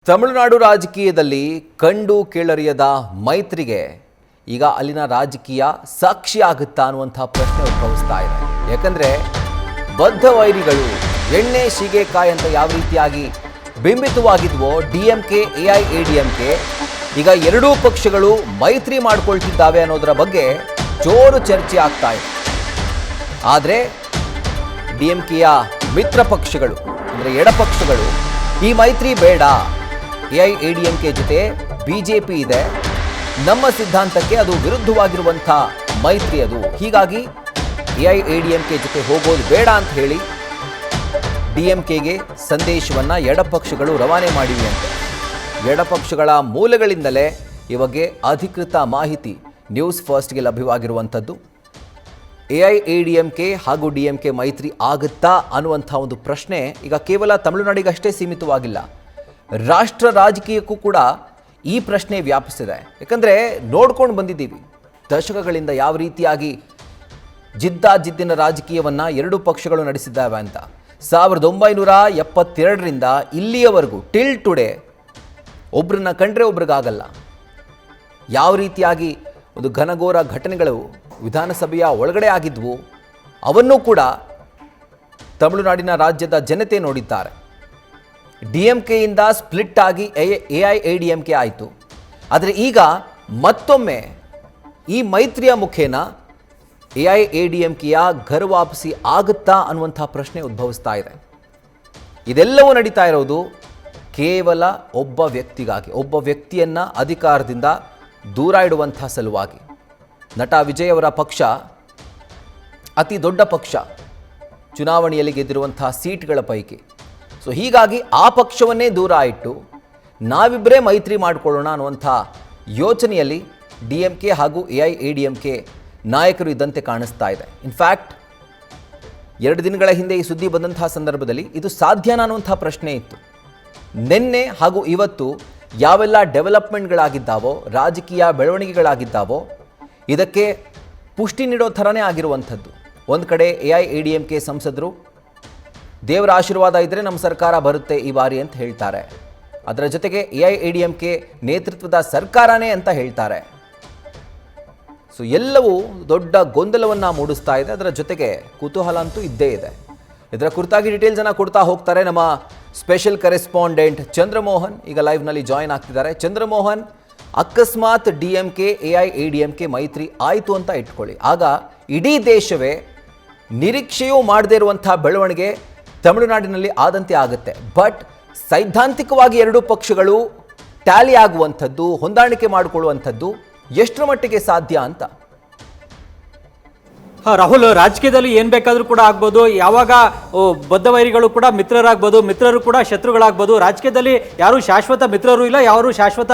ತಮಿಳುನಾಡು ರಾಜಕೀಯದಲ್ಲಿ ಕಂಡು ಕೇಳರಿಯದ ಮೈತ್ರಿಗೆ ಈಗ ಅಲ್ಲಿನ ರಾಜಕೀಯ ಸಾಕ್ಷಿ ಆಗುತ್ತಾ ಅನ್ನುವಂಥ ಪ್ರಶ್ನೆ ಉದ್ಭವಿಸ್ತಾ ಇದೆ. ಯಾಕಂದ್ರೆ ಬದ್ಧ ವೈರಿಗಳು ಎಣ್ಣೆ ಸೀಗೆಕಾಯಿ ಅಂತ ಯಾವ ರೀತಿಯಾಗಿ ಬಿಂಬಿತವಾಗಿದ್ವೋ ಡಿಎಂಕೆ ಎಐಎಡಿಎಂಕೆ ಈಗ ಎರಡೂ ಪಕ್ಷಗಳು ಮೈತ್ರಿ ಮಾಡಿಕೊಳ್ತಿದ್ದಾವೆ ಅನ್ನೋದರ ಬಗ್ಗೆ ಜೋರು ಚರ್ಚೆ ಆಗ್ತಾ ಇದೆ. ಆದರೆ ಡಿಎಂಕೆಯ ಮಿತ್ರ ಪಕ್ಷಗಳು ಅಂದರೆ ಎಡಪಕ್ಷಗಳು ಈ ಮೈತ್ರಿ ಬೇಡ, ಎಐಎಡಿಎಂಕೆ ಜೊತೆ ಬಿಜೆಪಿ ಇದೆ, ನಮ್ಮ ಸಿದ್ಧಾಂತಕ್ಕೆ ಅದು ವಿರುದ್ಧವಾಗಿರುವಂಥ ಮೈತ್ರಿ ಅದು, ಹೀಗಾಗಿ ಎಐಎಡಿಎಂಕೆ ಜೊತೆ ಹೋಗೋದು ಬೇಡ ಅಂತ ಹೇಳಿ ಡಿಎಂಕೆಗೆ ಸಂದೇಶವನ್ನು ಎಡಪಕ್ಷಗಳು ರವಾನೆ ಮಾಡಿವೆ ಅಂತ ಎಡಪಕ್ಷಗಳ ಮೂಲಗಳಿಂದಲೇ ಈ ಬಗ್ಗೆ ಅಧಿಕೃತ ಮಾಹಿತಿ ನ್ಯೂಸ್ ಫಸ್ಟ್ಗೆ ಲಭ್ಯವಾಗಿರುವಂಥದ್ದು. ಎಐಎಡಿಎಂಕೆ ಹಾಗೂ ಡಿಎಂಕೆ ಮೈತ್ರಿ ಆಗುತ್ತಾ ಅನ್ನುವಂಥ ಒಂದು ಪ್ರಶ್ನೆ ಈಗ ಕೇವಲ ತಮಿಳುನಾಡಿಗಷ್ಟೇ ಸೀಮಿತವಾಗಿಲ್ಲ, ರಾಷ್ಟ್ರ ರಾಜಕೀಯಕ್ಕೂ ಕೂಡ ಈ ಪ್ರಶ್ನೆ ವ್ಯಾಪಿಸಿದೆ. ಯಾಕಂದರೆ ನೋಡ್ಕೊಂಡು ಬಂದಿದ್ದೀವಿ ದಶಕಗಳಿಂದ ಯಾವ ರೀತಿಯಾಗಿ ಜಿದ್ದಿನ ರಾಜಕೀಯವನ್ನು ಎರಡೂ ಪಕ್ಷಗಳು ನಡೆಸಿದ್ದಾವೆ ಅಂತ. 1972ರಿಂದ ಇಲ್ಲಿಯವರೆಗೂ ಟಿಲ್ ಟುಡೇ ಒಬ್ರನ್ನ ಕಂಡ್ರೆ ಒಬ್ರಿಗಾಗಲ್ಲ. ಯಾವ ರೀತಿಯಾಗಿ ಒಂದು ಘನಘೋರ ಘಟನೆಗಳು ವಿಧಾನಸಭೆಯ ಒಳಗಡೆ ಆಗಿದ್ವು ಅವನ್ನೂ ಕೂಡ ತಮಿಳುನಾಡಿನ ರಾಜ್ಯದ ಜನತೆ ನೋಡಿದ್ದಾರೆ. ಡಿಎಂಕೆಯಿಂದ ಸ್ಪ್ಲಿಟ್ ಆಗಿ ಎಐಎಡಿಎಂಕೆ ಆಯಿತು. ಆದರೆ ಈಗ ಮತ್ತೊಮ್ಮೆ ಈ ಮೈತ್ರಿಯ ಮುಖೇನ ಎಐಎಡಿಎಂಕೆಯ ಘರ್ ವಾಪಸಿ ಆಗುತ್ತಾ ಅನ್ನುವಂಥ ಪ್ರಶ್ನೆ ಉದ್ಭವಿಸ್ತಾ ಇದೆ. ಇದೆಲ್ಲವೂ ನಡೀತಾ ಇರೋದು ಕೇವಲ ಒಬ್ಬ ವ್ಯಕ್ತಿಗಾಗಿ, ಒಬ್ಬ ವ್ಯಕ್ತಿಯನ್ನು ಅಧಿಕಾರದಿಂದ ದೂರ ಇಡುವಂಥ ಸಲುವಾಗಿ. ನಟ ವಿಜಯ್ ಅವರ ಪಕ್ಷ ಅತಿ ದೊಡ್ಡ ಪಕ್ಷ ಚುನಾವಣೆಯಲ್ಲಿ ಗೆದ್ದಿರುವಂಥ ಸೀಟ್ಗಳ ಪೈಕಿ. ಸೊ ಹೀಗಾಗಿ ಆ ಪಕ್ಷವನ್ನೇ ದೂರ ಇಟ್ಟು ನಾವಿಬ್ಬರೇ ಮೈತ್ರಿ ಮಾಡಿಕೊಳ್ಳೋಣ ಅನ್ನುವಂಥ ಯೋಚನೆಯಲ್ಲಿ ಡಿಎಂಕೆ ಹಾಗೂ ಎಐಎಡಿಎಂಕೆ ನಾಯಕರು ಇದ್ದಂತೆ ಕಾಣಿಸ್ತಾ ಇದೆ. ಇನ್ಫ್ಯಾಕ್ಟ್ 2 ದಿನಗಳ ಹಿಂದೆ ಈ ಸುದ್ದಿ ಬಂದಂತಹ ಸಂದರ್ಭದಲ್ಲಿ ಇದು ಸಾಧ್ಯನಾ ಅನ್ನುವಂಥ ಪ್ರಶ್ನೆ ಇತ್ತು. ನಿನ್ನೆ ಹಾಗೂ ಇವತ್ತು ಯಾವೆಲ್ಲ ಡೆವಲಪ್ಮೆಂಟ್ಗಳಾಗಿದ್ದಾವೋ, ರಾಜಕೀಯ ಬೆಳವಣಿಗೆಗಳಾಗಿದ್ದಾವೋ ಇದಕ್ಕೆ ಪುಷ್ಟಿ ನೀಡೋ ಥರನೇ ಆಗಿರುವಂಥದ್ದು. ಒಂದು ಕಡೆ ಎಐಎಡಿಎಂಕೆ ಸಂಸದರು ದೇವರ ಆಶೀರ್ವಾದ ಇದ್ದರೆ ನಮ್ಮ ಸರ್ಕಾರ ಬರುತ್ತೆ ಈ ಬಾರಿ ಅಂತ ಹೇಳ್ತಾರೆ. ಅದರ ಜೊತೆಗೆ ಎಐಎಡಿಎಂಕೆ ನೇತೃತ್ವದ ಸರ್ಕಾರನೇ ಅಂತ ಹೇಳ್ತಾರೆ. ಸೊ ಎಲ್ಲವೂ ದೊಡ್ಡ ಗೊಂದಲವನ್ನು ಮೂಡಿಸ್ತಾ ಇದೆ. ಅದರ ಜೊತೆಗೆ ಕುತೂಹಲ ಅಂತೂ ಇದ್ದೇ ಇದೆ. ಇದರ ಕುರಿತಾಗಿ ಡೀಟೇಲ್ಸನ್ನು ಕೊಡ್ತಾ ಹೋಗ್ತಾರೆ ನಮ್ಮ ಸ್ಪೆಷಲ್ ಕರೆಸ್ಪಾಂಡೆಂಟ್ ಚಂದ್ರಮೋಹನ್. ಈಗ ಲೈವ್ನಲ್ಲಿ ಜಾಯಿನ್ ಆಗ್ತಿದ್ದಾರೆ. ಚಂದ್ರಮೋಹನ್, ಅಕಸ್ಮಾತ್ ಡಿಎಂಕೆ ಎಐಎಡಿಎಂಕೆ ಮೈತ್ರಿ ಆಯಿತು ಅಂತ ಇಟ್ಕೊಳ್ಳಿ, ಆಗ ಇಡೀ ದೇಶವೇ ನಿರೀಕ್ಷೆಯೂ ಮಾಡದೇ ಇರುವಂಥ ಬೆಳವಣಿಗೆ ತಮಿಳುನಾಡಿನಲ್ಲಿ ಆದಂತೆ ಆಗುತ್ತೆ. ಬಟ್ ಸೈದ್ಧಾಂತಿಕವಾಗಿ ಎರಡೂ ಪಕ್ಷಗಳು ಟ್ಯಾಲಿ ಆಗುವಂಥದ್ದು, ಹೊಂದಾಣಿಕೆ ಮಾಡಿಕೊಳ್ಳುವಂಥದ್ದು ಎಷ್ಟರ ಮಟ್ಟಿಗೆ ಸಾಧ್ಯ ಅಂತ? ರಾಹುಲ್, ರಾಜಕೀಯದಲ್ಲಿ ಏನು ಬೇಕಾದರೂ ಕೂಡ ಆಗ್ಬೋದು. ಯಾವಾಗ ಬದ್ಧ ವೈರಿಗಳು ಕೂಡ ಮಿತ್ರರಾಗ್ಬೋದು, ಮಿತ್ರರು ಕೂಡ ಶತ್ರುಗಳಾಗ್ಬೋದು. ರಾಜಕೀಯದಲ್ಲಿ ಯಾರು ಶಾಶ್ವತ ಮಿತ್ರರು ಇಲ್ಲ, ಯಾರು ಶಾಶ್ವತ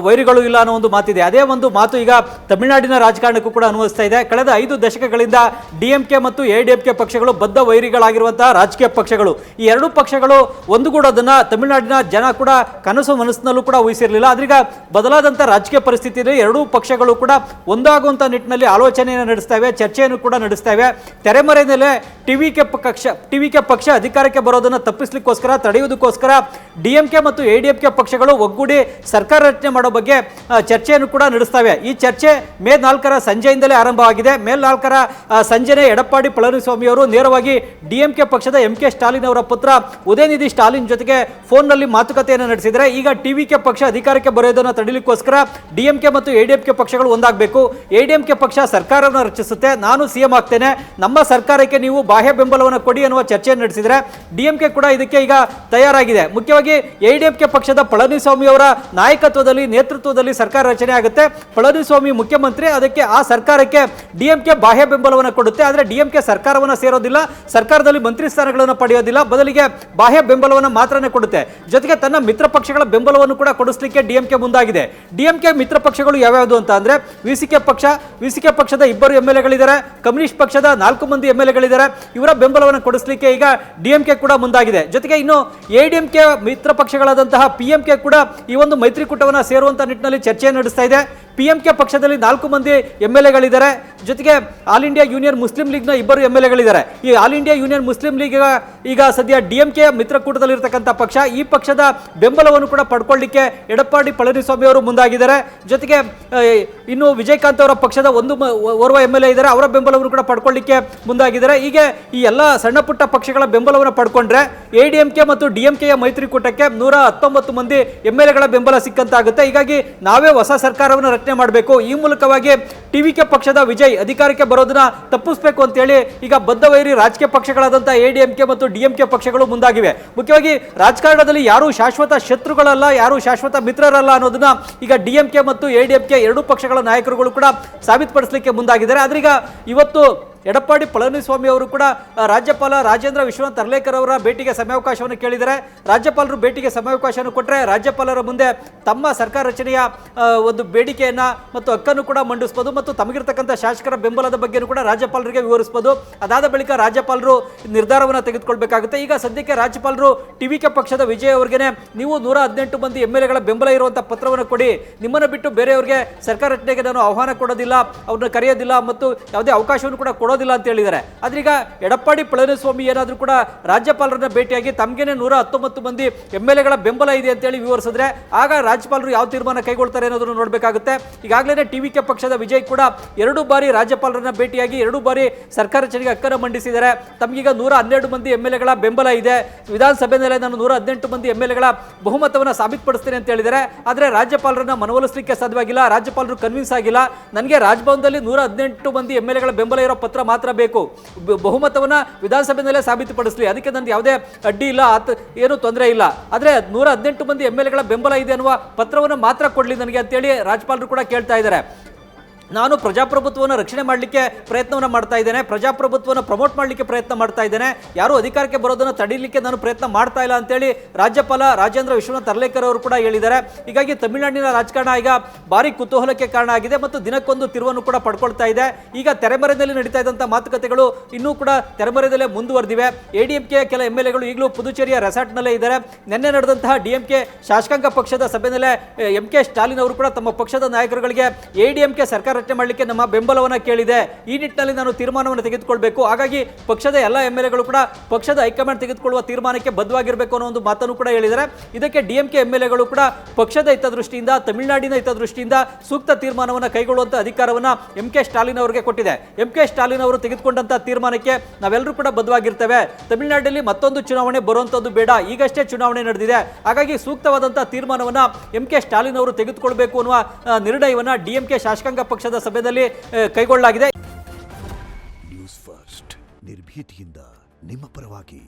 ವೈರಿಗಳು ಇಲ್ಲ ಅನ್ನೋ ಒಂದು ಮಾತಿದೆ. ಅದೇ ಒಂದು ಮಾತು ಈಗ ತಮಿಳುನಾಡಿನ ರಾಜಕಾರಣಕ್ಕೂ ಕೂಡ ಅನ್ವಯಿಸ್ತಾ ಇದೆ. ಕಳೆದ 5 ದಶಕಗಳಿಂದ ಡಿಎಂಕೆ ಮತ್ತು ಎಐಎಡಿಎಂಕೆ ಪಕ್ಷಗಳು ಬದ್ಧ ವೈರಿಗಳಾಗಿರುವಂತಹ ರಾಜಕೀಯ ಪಕ್ಷಗಳು. ಈ ಎರಡೂ ಪಕ್ಷಗಳು ಒಂದುಗೂಡೋದನ್ನ ತಮಿಳುನಾಡಿನ ಜನ ಕೂಡ ಕನಸು ಮನಸ್ಸಿನಲ್ಲೂ ಕೂಡ ಊಹಿಸಿರಲಿಲ್ಲ. ಆದ್ರೀಗ ಬದಲಾದಂಥ ರಾಜಕೀಯ ಪರಿಸ್ಥಿತಿಯಲ್ಲಿ ಎರಡೂ ಪಕ್ಷಗಳು ಕೂಡ ಒಂದಾಗುವಂಥ ನಿಟ್ಟಿನಲ್ಲಿ ಆಲೋಚನೆಯನ್ನು ನಡೆಸ್ತಾವೆ, ಚರ್ಚೆ ಕೂಡ ನಡೆಸ್ತೇವೆ. ತೆರೆಮರೆಯಲ್ಲೇ ಟಿವಿಕೆ ಪಕ್ಷ ಅಧಿಕಾರಕ್ಕೆ ಬರೋದನ್ನು ತಪ್ಪಿಸಲಿಕ್ಕೋಸ್ಕರ, ತಡೆಯುವುದಕ್ಕೋಸ್ಕರ ಡಿಎಂಕೆ ಮತ್ತು ಎಐಎಡಿಎಂಕೆ ಪಕ್ಷಗಳು ಒಗ್ಗೂಡಿ ಸರ್ಕಾರ ರಚನೆ ಮಾಡೋ ಬಗ್ಗೆ ಚರ್ಚೆಯನ್ನು ಕೂಡ ನಡೆಸ್ತವೆ. ಈ ಚರ್ಚೆ ಮೇ 4ರ ಸಂಜೆಯಿಂದಲೇ ಆರಂಭವಾಗಿದೆ. ಮೇ 4ರ ಸಂಜೆನೆ ಎಡಪ್ಪಾಡಿ ಪಳನಿಸ್ವಾಮಿ ಅವರು ನೇರವಾಗಿ ಡಿಎಂಕೆ ಪಕ್ಷದ ಎಂಕೆ ಸ್ಟಾಲಿನ್ ಅವರ ಪುತ್ರ ಉದಯನಿಧಿ ಸ್ಟಾಲಿನ್ ಜೊತೆಗೆ ಫೋನ್ನಲ್ಲಿ ಮಾತುಕತೆಯನ್ನು ನಡೆಸಿದರೆ, ಈಗ ಟಿವಿಕೆ ಪಕ್ಷ ಅಧಿಕಾರಕ್ಕೆ ಬರೋದನ್ನು ತಡೆಯಲಿಕ್ಕೋಸ್ಕರ ಡಿಎಂಕೆ ಮತ್ತು ಎಐಎಡಿಎಂಕೆ ಪಕ್ಷಗಳು ಒಂದಾಗಬೇಕು, ಎಐಎಡಿಎಂಕೆ ಪಕ್ಷ ಸರ್ಕಾರವನ್ನು ರಚಿಸುತ್ತೆ, ನಾನು ಸಿಎಂ ಆಗ್ತೇನೆ, ನಮ್ಮ ಸರ್ಕಾರಕ್ಕೆ ನೀವು ಬಾಹ್ಯ ಬೆಂಬಲವನ್ನು ಕೊಡಿ ಅನ್ನುವ ಚರ್ಚೆಯನ್ನು ನಡೆಸಿದರೆ ಡಿಎಂಕೆ ಕೂಡ ಇದಕ್ಕೆ ಈಗ ತಯಾರಾಗಿದೆ. ಮುಖ್ಯವಾಗಿ ಎಐಎಡಿಎಂಕೆ ಪಕ್ಷದ ಪಳನಿಸ್ವಾಮಿ ಅವರ ನಾಯಕತ್ವದಲ್ಲಿ, ನೇತೃತ್ವದಲ್ಲಿ ಸರ್ಕಾರ ರಚನೆ ಆಗುತ್ತೆ. ಪಳನಿಸ್ವಾಮಿ ಮುಖ್ಯಮಂತ್ರಿ, ಅದಕ್ಕೆ ಆ ಸರ್ಕಾರಕ್ಕೆ ಡಿಎಂಕೆ ಬಾಹ್ಯ ಬೆಂಬಲವನ್ನು ಕೊಡುತ್ತೆ. ಆದರೆ ಡಿಎಂಕೆ ಸರ್ಕಾರವನ್ನು ಸೇರೋದಿಲ್ಲ, ಸರ್ಕಾರದಲ್ಲಿ ಮಂತ್ರಿ ಸ್ಥಾನಗಳನ್ನು ಪಡೆಯೋದಿಲ್ಲ, ಬದಲಿಗೆ ಬಾಹ್ಯ ಬೆಂಬಲವನ್ನು ಮಾತ್ರನೇ ಕೊಡುತ್ತೆ. ಜೊತೆಗೆ ತನ್ನ ಮಿತ್ರ ಪಕ್ಷಗಳ ಬೆಂಬಲವನ್ನು ಕೂಡ ಕೊಡಿಸಲಿಕ್ಕೆ ಡಿಎಂಕೆ ಮುಂದಾಗಿದೆ. ಡಿಎಂಕೆ ಮಿತ್ರ ಪಕ್ಷಗಳು ಯಾವ್ಯಾವುದು ಅಂತ ಅಂದ್ರೆ ವಿಸಿಕೆ ಪಕ್ಷದ 2 ಎಂಎಲ್ಎಗಳಿದ್ದಾರೆ, ಕಮ್ಯುನಿಸ್ಟ್ ಪಕ್ಷದ 4 ಮಂದಿ ಎಂಎಲ್ಎಗಳಿದ್ದಾರೆ. ಇವರ ಬೆಂಬಲವನ್ನು ಕೊಡಿಸಲಿಕ್ಕೆ ಈಗ ಡಿಎಂಕೆ ಕೂಡ ಮುಂದಾಗಿದೆ. ಜೊತೆಗೆ ಇನ್ನು ಎಐಎಡಿಎಂಕೆ ಮಿತ್ರ ಪಕ್ಷಗಳಾದಂತಹ ಪಿಎಂಕೆ ಕೂಡ ಈ ಒಂದು ಮೈತ್ರಿಕೂಟವನ್ನು ಸೇರುವಂತ ನಿಟ್ಟಿನಲ್ಲಿ ಚರ್ಚೆ ನಡೆಸ್ತಾ ಇದೆ. PMK ಪಕ್ಷದಲ್ಲಿ 4 ಮಂದಿ MLAಗಳಿದ್ದಾರೆ. ಜೊತೆಗೆ ಆಲ್ ಇಂಡಿಯಾ ಯೂನಿಯನ್ ಮುಸ್ಲಿಂ ಲೀಗ್ನ 2 MLAಗಳಿದ್ದಾರೆ. ಈ all India union Muslim league ಈಗ ಸದ್ಯ DMK ಮಿತ್ರಕೂಟದಲ್ಲಿರ್ತಕ್ಕಂಥ ಪಕ್ಷ. ಈ ಪಕ್ಷದ ಬೆಂಬಲವನ್ನು ಕೂಡ ಪಡ್ಕೊಳ್ಳಿಕ್ಕೆ ಎಡಪ್ಪಾಡಿ ಪಳನಿಸ್ವಾಮಿ ಅವರು ಮುಂದಾಗಿದ್ದಾರೆ. ಜೊತೆಗೆ ಇನ್ನು ವಿಜಯಕಾಂತ್ ಅವರ ಪಕ್ಷದ ಓರ್ವ MLA ಇದ್ದಾರೆ, ಅವರ ಬೆಂಬಲವನ್ನು ಕೂಡ ಪಡ್ಕೊಳ್ಳಿಕ್ಕೆ ಮುಂದಾಗಿದ್ದಾರೆ. ಹೀಗೆ ಈ ಎಲ್ಲ ಸಣ್ಣ ಪುಟ್ಟ ಪಕ್ಷಗಳ ಬೆಂಬಲವನ್ನು ಪಡ್ಕೊಂಡ್ರೆ ADMK ಮತ್ತು DMKಯ ಮೈತ್ರಿಕೂಟಕ್ಕೆ 119 ಮಂದಿ MLAಗಳ ಬೆಂಬಲ ಸಿಕ್ಕಂತಾಗುತ್ತೆ. ಹೀಗಾಗಿ ನಾವೇ ಹೊಸ ಸರ್ಕಾರವನ್ನು ರಚನೆ ಮಾಡಬೇಕು, ಈ ಮೂಲಕವಾಗಿ TVK ಪಕ್ಷದ ವಿಜಯ್ ಅಧಿಕಾರಕ್ಕೆ ಬರೋದನ್ನ ತಪ್ಪಿಸಬೇಕು ಅಂತೇಳಿ ಈಗ ಬದ್ಧವೈರಿ ರಾಜಕೀಯ ಪಕ್ಷಗಳಾದಂಥ ADMK ಮತ್ತು DMK ಪಕ್ಷಗಳು ಮುಂದಾಗಿವೆ. ಮುಖ್ಯವಾಗಿ ರಾಜಕಾರಣದಲ್ಲಿ ಯಾರು ಶಾಶ್ವತ ಶತ್ರುಗಳಲ್ಲ, ಯಾರು ಶಾಶ್ವತ ಮಿತ್ರರಲ್ಲ ಅನ್ನೋದನ್ನ ಈಗ DMK ಮತ್ತು ADMK ಎರಡೂ ಪಕ್ಷಗಳ ನಾಯಕರುಗಳು ಕೂಡ ಸಾಬೀತುಪಡಿಸಲಿಕ್ಕೆ ಮುಂದಾಗಿದ್ದಾರೆ. ಆದ್ರೀಗ ಇವತ್ತು ಎಡಪ್ಪಾಡಿ ಪಳನಿಸ್ವಾಮಿ ಅವರು ಕೂಡ ರಾಜ್ಯಪಾಲ ರಾಜೇಂದ್ರ ವಿಶ್ವನಾಥ್ ಅರ್ಲೇಕರ್ ಅವರ ಭೇಟಿಗೆ ಸಮಯಾವಕಾಶವನ್ನು ಕೇಳಿದ್ದಾರೆ. ರಾಜ್ಯಪಾಲರು ಭೇಟಿಗೆ ಸಮಯಾವಕಾಶವನ್ನು ಕೊಟ್ಟರೆ ರಾಜ್ಯಪಾಲರ ಮುಂದೆ ತಮ್ಮ ಸರ್ಕಾರ ರಚನೆಯ ಒಂದು ಬೇಡಿಕೆಯನ್ನ ಮತ್ತು ಹಕ್ಕನ್ನು ಕೂಡ ಮಂಡಿಸಬಹುದು ಮತ್ತು ತಮಗಿರ್ತಕ್ಕಂಥ ಶಾಸಕರ ಬೆಂಬಲದ ಬಗ್ಗೆಯೂ ಕೂಡ ರಾಜ್ಯಪಾಲರಿಗೆ ವಿವರಿಸಬಹುದು. ಅದಾದ ಬಳಿಕ ರಾಜ್ಯಪಾಲರು ನಿರ್ಧಾರವನ್ನು ತೆಗೆದುಕೊಳ್ಬೇಕಾಗುತ್ತೆ. ಈಗ ಸದ್ಯಕ್ಕೆ ರಾಜ್ಯಪಾಲರು TVK ಪಕ್ಷದ ವಿಜಯ್ ಅವರಿಗೆ ನೀವು 118 ಮಂದಿ MLAಗಳ ಬೆಂಬಲ ಇರುವಂತಹ ಪತ್ರವನ್ನು ಕೊಡಿ, ನಿಮ್ಮನ್ನು ಬಿಟ್ಟು ಬೇರೆಯವರಿಗೆ ಸರ್ಕಾರ ರಚನೆಗೆ ನಾನು ಆಹ್ವಾನ ಕೊಡೋದಿಲ್ಲ, ಅವ್ರನ್ನ ಕರೆಯೋದಿಲ್ಲ ಮತ್ತು ಯಾವುದೇ ಅವಕಾಶವನ್ನು ಕೂಡ ಕೊಡೋದಿಲ್ಲ ಅಂತ ಹೇಳಿದ್ದಾರೆ. ಆದ್ರೀಗ ಎಡಪ್ಪಾಡಿ ಪಳನಿಸ್ವಾಮಿ ಏನಾದರೂ ಕೂಡ ರಾಜ್ಯಪಾಲರನ್ನ ಭೇಟಿಯಾಗಿ ತಮಗೇನೆ 119 ಮಂದಿ MLAಗಳ ಬೆಂಬಲ ಇದೆ ಅಂತೇಳಿ ವಿವರಿಸಿದ್ರೆ ಆಗ ರಾಜ್ಯಪಾಲರು ಯಾವ ತೀರ್ಮಾನ ಕೈಗೊಳ್ತಾರೆ ಅನ್ನೋದನ್ನು ನೋಡಬೇಕಾಗುತ್ತೆ. ಈಗಾಗಲೇ TVK ಪಕ್ಷದ ವಿಜಯ್ ಕೂಡ 2 ಬಾರಿ ರಾಜ್ಯಪಾಲರನ್ನ ಭೇಟಿಯಾಗಿ 2 ಬಾರಿ ಸರ್ಕಾರ ರಚನೆಗೆ ಹಕ್ಕನ್ನು ಮಂಡಿಸಿದ್ದಾರೆ. ತಮಗೀಗ 112 ಮಂದಿ MLAಗಳ ಬೆಂಬಲ ಇದೆ, ವಿಧಾನಸಭೆಯಲ್ಲಿ ನಾನು 118 ಮಂದಿ MLAಗಳ ಬಹುಮತವನ್ನು ಸಾಬೀತುಪಡಿಸ್ತೇನೆ ಅಂತ ಹೇಳಿದ್ದಾರೆ. ಆದರೆ ರಾಜ್ಯಪಾಲರನ್ನ ಮನವೊಲಿಸಲಿಕ್ಕೆ ಸಾಧ್ಯವಾಗಿಲ್ಲ, ರಾಜ್ಯಪಾಲರು ಕನ್ವಿನ್ಸ್ ಆಗಿಲ್ಲ. ನನಗೆ ರಾಜಭವನದಲ್ಲಿ 118 ಮಂದಿ MLAಗಳ ಬೆಂಬಲ ಇರೋ ಪತ್ರ ಮಾತ್ರ ಬೇಕು, ಬಹುಮತವನ್ನ ವಿಧಾನಸಭೆಯಲ್ಲೇ ಸಾಬೀತುಪಡಿಸಲಿ, ಅದಕ್ಕೆ ನನಗೆ ಯಾವುದೇ ಅಡ್ಡಿ ಇಲ್ಲ, ಏನು ತೊಂದರೆ ಇಲ್ಲ. ಆದರೆ 118 ಮಂದಿ MLAಗಳ ಬೆಂಬಲ ಇದೆ ಅನ್ನುವ ಪತ್ರವನ್ನು ಮಾತ್ರ ಕೊಡಲಿ ನನಗೆ ಅಂತೇಳಿ ರಾಜ್ಯಪಾಲರು ಕೂಡ ಕೇಳ್ತಾ ಇದ್ದಾರೆ. ನಾನು ಪ್ರಜಾಪ್ರಭುತ್ವವನ್ನು ರಕ್ಷಣೆ ಮಾಡಲಿಕ್ಕೆ ಪ್ರಯತ್ನವನ್ನು ಮಾಡ್ತಾ ಇದ್ದೇನೆ, ಪ್ರಜಾಪ್ರಭುತ್ವವನ್ನು ಪ್ರಮೋಟ್ ಮಾಡಲಿಕ್ಕೆ ಪ್ರಯತ್ನ ಮಾಡ್ತಾ ಇದ್ದೇನೆ, ಯಾರು ಅಧಿಕಾರಕ್ಕೆ ಬರೋದನ್ನು ತಡೀಲಿಕ್ಕೆ ನಾನು ಪ್ರಯತ್ನ ಮಾಡ್ತಾ ಇಲ್ಲ ಅಂತೇಳಿ ರಾಜ್ಯಪಾಲ ರಾಜೇಂದ್ರ ವಿಶ್ವನಾಥ್ ಅರ್ಲೇಕರ್ ಅವರು ಕೂಡ ಹೇಳಿದ್ದಾರೆ. ಹೀಗಾಗಿ ತಮಿಳುನಾಡಿನ ರಾಜಕಾರಣ ಈಗ ಭಾರಿ ಕುತೂಹಲಕ್ಕೆ ಕಾರಣ ಆಗಿದೆ ಮತ್ತು ದಿನಕ್ಕೊಂದು ತಿರುವನ್ನು ಕೂಡ ಪಡ್ಕೊಳ್ತಾ ಇದೆ. ಈಗ ತೆರೆಮರೆಯಲ್ಲಿ ನಡೀತಾ ಇದ್ದಂಥ ಮಾತುಕತೆಗಳು ಇನ್ನೂ ಕೂಡ ತೆರೆಮರೆಯಲ್ಲೇ ಮುಂದುವರೆದಿವೆ. ADMK ಕೆಲ MLAಗಳು ಈಗಲೂ ಪುದುಚೇರಿಯ ರೆಸಾರ್ಟ್ನಲ್ಲೇ ಇದ್ದಾರೆ. ನಿನ್ನೆ ನಡೆದಂತಹ DMK ಶಾಸಕಾಂಗ ಪಕ್ಷದ ಸಭೆಯಲ್ಲೇ MK ಸ್ಟಾಲಿನ್ ಅವರು ಕೂಡ ತಮ್ಮ ಪಕ್ಷದ ನಾಯಕರುಗಳಿಗೆ ADMK ಸರ್ಕಾರ ರಚನೆ ಮಾಡಲಿಕ್ಕೆ ನಮ್ಮ ಬೆಂಬಲವನ್ನು ಕೇಳಿದೆ, ಈ ನಿಟ್ಟಿನಲ್ಲಿ ನಾನು ತೀರ್ಮಾನವನ್ನು ತೆಗೆದುಕೊಳ್ಬೇಕು, ಹಾಗಾಗಿ ಪಕ್ಷದ ಎಲ್ಲ MLAಗಳು ಕೂಡ ಪಕ್ಷದ ಹೈಕಮಾಂಡ್ ತೆಗೆದುಕೊಳ್ಳುವ ತೀರ್ಮಾನಕ್ಕೆ ಬದ್ಧವಾಗಿರಬೇಕು ಅನ್ನೋ ಒಂದು ಮಾತನ್ನು ಕೂಡ ಹೇಳಿದ್ದಾರೆ. ಇದಕ್ಕೆ DMK MLAಗಳು ಕೂಡ ಪಕ್ಷದ ಹಿತದೃಷ್ಟಿಯಿಂದ, ತಮಿಳುನಾಡಿನ ಹಿತದೃಷ್ಟಿಯಿಂದ ಸೂಕ್ತ ತೀರ್ಮಾನವನ್ನು ಕೈಗೊಳ್ಳುವಂತ ಅಧಿಕಾರವನ್ನು MK ಸ್ಟಾಲಿನ್ ಅವರಿಗೆ ಕೊಟ್ಟಿದೆ. MK ಸ್ಟಾಲಿನ್ ಅವರು ತೆಗೆದುಕೊಂಡಂತ ತೀರ್ಮಾನಕ್ಕೆ ನಾವೆಲ್ಲರೂ ಕೂಡ ಬದ್ಧವಾಗಿರ್ತೇವೆ. ತಮಿಳುನಾಡಿನಲ್ಲಿ ಮತ್ತೊಂದು ಚುನಾವಣೆ ಬರುವಂತದ್ದು ಬೇಡ, ಈಗಷ್ಟೇ ಚುನಾವಣೆ ನಡೆದಿದೆ, ಹಾಗಾಗಿ ಸೂಕ್ತವಾದಂತಹ ತೀರ್ಮಾನವನ್ನ MK ಸ್ಟಾಲಿನ್ ಅವರು ತೆಗೆದುಕೊಳ್ಬೇಕು ಅನ್ನುವ ನಿರ್ಣಯವನ್ನ DMK ಶಾಸಕಾಂಗ ಪಕ್ಷದ ಸಭೆಯಲ್ಲಿ ಕೈಗೊಳ್ಳಲಾಗಿದೆ. ನ್ಯೂಸ್ ಫಸ್ಟ್ ನಿರ್ಭೀತಿಯಿಂದ ನಿಮ್ಮ ಪರವಾಗಿ.